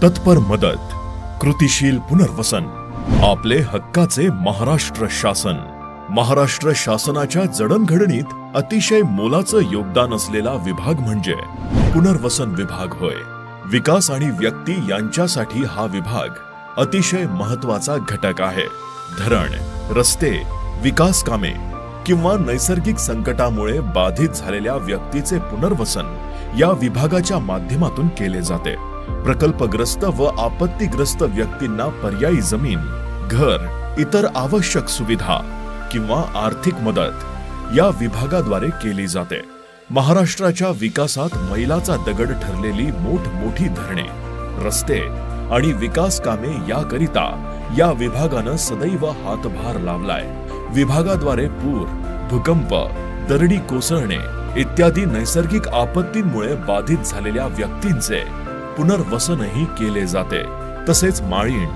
तत्पर मदत, कृतिशील पुनर्वसन, आपले हक्काचे महाराष्ट्र शासन। महाराष्ट्र शासनाच्या जडणघडणीत अतिशय मोलाचं योगदान असलेला विभाग म्हणजे पुनर्वसन विभाग होय। विकास आणि व्यक्ती यांच्यासाठी हा विभाग अतिशय महत्त्वाचा घटक आहे। धरण, रस्ते, विकास कामे किंवा नैसर्गिक संकटामुळे बाधित झालेल्या व्यक्तीचे पुनर्वसन या विभागाच्या माध्यमातून केले जाते। प्रकल्पग्रस्त व आपत्तीग्रस्त व्यक्तींना पर्यायी जमीन, घर, इतर आवश्यक सुविधा किंवा आर्थिक मदत या विभागाद्वारे केली जाते। महाराष्ट्राच्या विकासात मैलाचा दगड ठरलेली मोठी धरणे, रस्ते आणि विकास कामे याकरिता या विभागानं सदैव हातभार लावलाय। विभागाद्वारे पूर, भूकंप, दरडी कोसळणे इत्यादी नैसर्गिक आपत्तींमुळे बाधित झालेल्या व्यक्तींचे पुनर्वसनही केले जाते। तसेच माळीण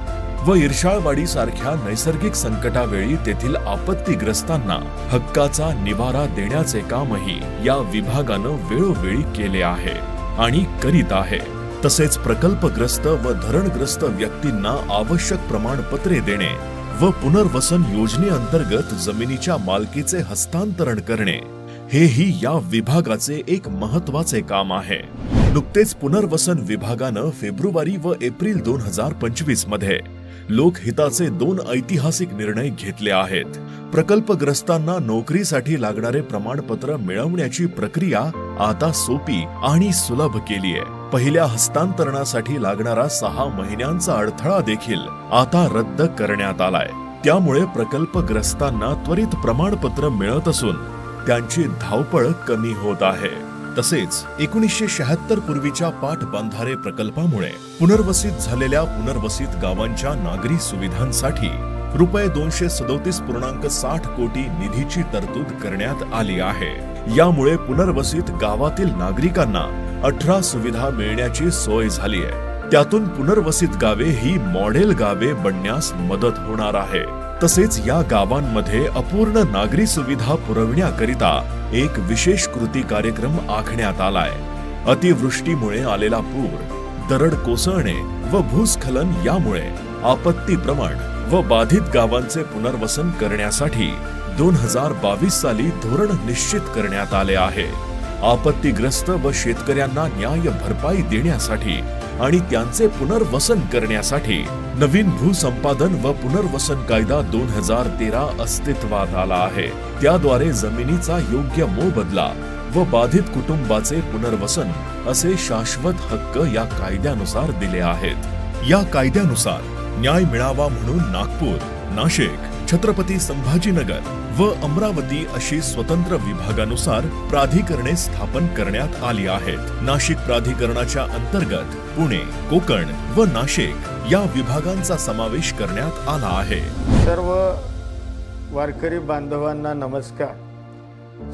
व इर्शाळवाडी सारख्या नैसर्गिक संकटावेळी तेथील आपत्तीग्रस्तांना हक्काचा निवारा देण्याचे कामही या विभागानं वेळोवेळी केले आहे आणि करीत आहे। तसेच प्रकल्पग्रस्त व धरणग्रस्त व्यक्तींना आवश्यक प्रमाणपत्रे देणे व पुनर्वसन योजनेअंतर्गत जमिनीच्या मालकीचे हस्तांतरण करणे हेही या विभागाचे एक महत्त्वाचे काम आहे। नुकतेच पुनर्वसन विभागानं फेब्रुवारी व एप्रिल 2025 मध्ये लोकहिताचे 2 ऐतिहासिक निर्णय घेतले आहेत। प्रकल्पग्रस्तांना नोकरीसाठी लागणारे प्रमाणपत्र मिळवण्याची प्रक्रिया आता सोपी आणि सुलभ केली आहे। पहिल्या हस्तांतरणासाठी लागणारा 6 महिन्यांचा अडथळा देखील आता रद्द करण्यात आलाय। त्यामुळे प्रकल्पग्रस्तांना त्वरित प्रमाणपत्र मिळत असून त्यांची धावपळ कमी होत आहे। तसेच 1976 पूर्वीच्या पाटबंधारे प्रकल्पामुळे पुनर्वसित झालेल्या पुनर्वसित गावांच्या नागरी सुविधांसाठी रुपये 237.60 कोटी निधीची तरतूद करण्यात आली आहे। यामुळे पुनर्वसित गावातील नागरिकांना 18 सुविधा मिळण्याची सोय झाली आहे। त्यातून पुनर्वसित गावे ही मॉडेल गावे बनण्यास मदत होणार आहे। तसेच या गावांमध्ये अपूर्ण नागरी सुविधा पुरविण्याकरिता एक विशेष कृती कार्यक्रम आखण्यात आलाय। अतिवृष्टीमुळे आलेला पूर, दरड कोसळणे व भूस्खलन यामुळे आपत्ती प्रमाण व बाधित गावांचे पुनर्वसन करण्यासाठी 2022 साली धोरण निश्चित करण्यात आले आहे। आपत्तीग्रस्त व शेतकऱ्यांना न्याय भरपाई देण्यासाठी आणि त्यांचे पुनर्वसन करण्यासाठी नवीन भूसंपादन व पुनर्वसन कायदा 2013 अस्तित्वात आला आहे। त्याद्वारे जमिनीचा योग्य मोबदला व बाधित कुटुंबाचे पुनर्वसन असे शाश्वत हक्क या कायद्यानुसार दिले आहेत। या कायद्यानुसार न्याय मिळावा म्हणून नागपूर, नाशिक, छत्रपती संभाजीनगर व अमरावती अशी स्वतंत्र विभागानुसार प्राधिकरणे स्थापन करण्यात आली आहेत। नाशिक प्राधिकरणाच्या अंतर्गत पुणे, कोकण व नाशिक या विभागांचा समावेश करण्यात आला आहे। सर्व वारकरी बांधवांना नमस्कार।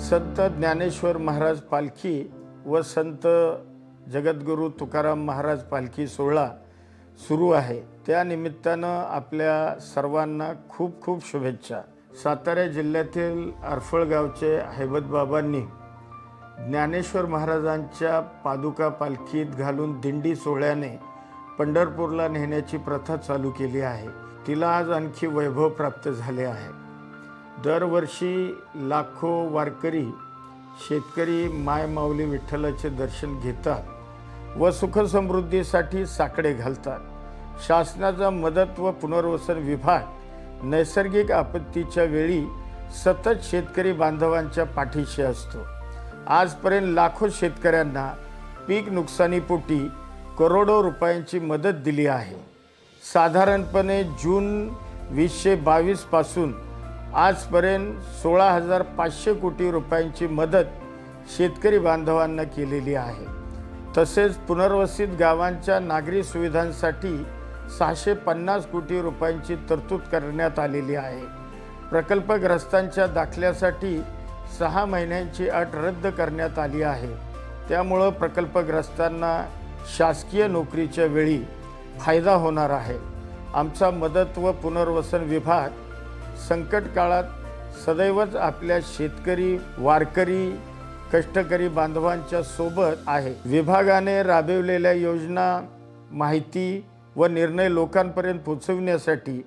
संत ज्ञानेश्वर महाराज पालखी व संत जगद्गुरु तुकाराम महाराज पालखी सोहळा सुरू आहे। त्या निमित्तानं आपल्या सर्वांना खूप खूप शुभेच्छा। सातारा जिल्ह्यातील अरफळ गावचे हैबत बाबांनी ज्ञानेश्वर महाराजांच्या पादुका पालखीत घालून दिंडी सोहळ्याने पंढरपूरला नेण्याची प्रथा चालू केली आहे। तिला आज आणखी वैभव प्राप्त झाले आहे। दरवर्षी लाखो वारकरी शेतकरी माय माऊली विठ्ठलाचे दर्शन घेतात व सुख समृद्धीसाठी साकडे घालतात। शासनाचा मदत व पुनर्वसन विभाग नैसर्गिक आपत्तीच्या वेळी सतत शेतकरी बांधवांच्या पाठीशी असतो। आजपर्यंत लाखो शेतकऱ्यांना पीक नुकसानीपोटी करोडो रुपयांची मदत दिली आहे। साधारणपणे जून 2022 पासून आजपर्यंत 16,500 कोटी रुपयांची मदत शेतकरी बांधवांना केलेली आहे। तसेच पुनर्वसित गावांच्या नागरी सुविधांसाठी 650 कोटी रुपयांची तरतूद करण्यात आलेली आहे। प्रकल्पग्रस्तांच्या दाखल्यासाठी 6 महिन्यांची अट रद्द करण्यात आली आहे। त्यामुळे प्रकल्पग्रस्तांना शासकीय नोकरीच्या वेळी फायदा होणार आहे। आमचा मदत व पुनर्वसन विभाग संकट काळात सदैवच आपल्या शेतकरी, वारकरी, कष्टकरी बांधवांच्या सोबत आहे। विभागाने राबविलेल्या योजना माहिती व निर्णय लोकांपर्यंत पोहोचविण्यासाठी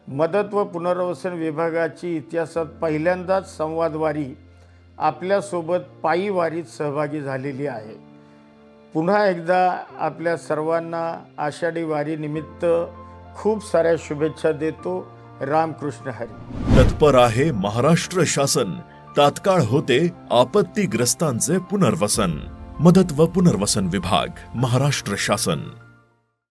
मदत व पुनर्वसन विभागाची इतिहासात पहिल्यांदाच संवाद वारी आपल्यासोबत पायी वारीत सहभागी झालेली आहे। पुन्हा एकदा आपल्या सर्वांना आषाढी वारीनिमित्त खूप साऱ्या शुभेच्छा देतो। रामकृष्ण हरी। तत्पर आहे महाराष्ट्र शासन। तात्काळ होते आपत्तीग्रस्तांचे पुनर्वसन। मदत व पुनर्वसन विभाग, महाराष्ट्र शासन।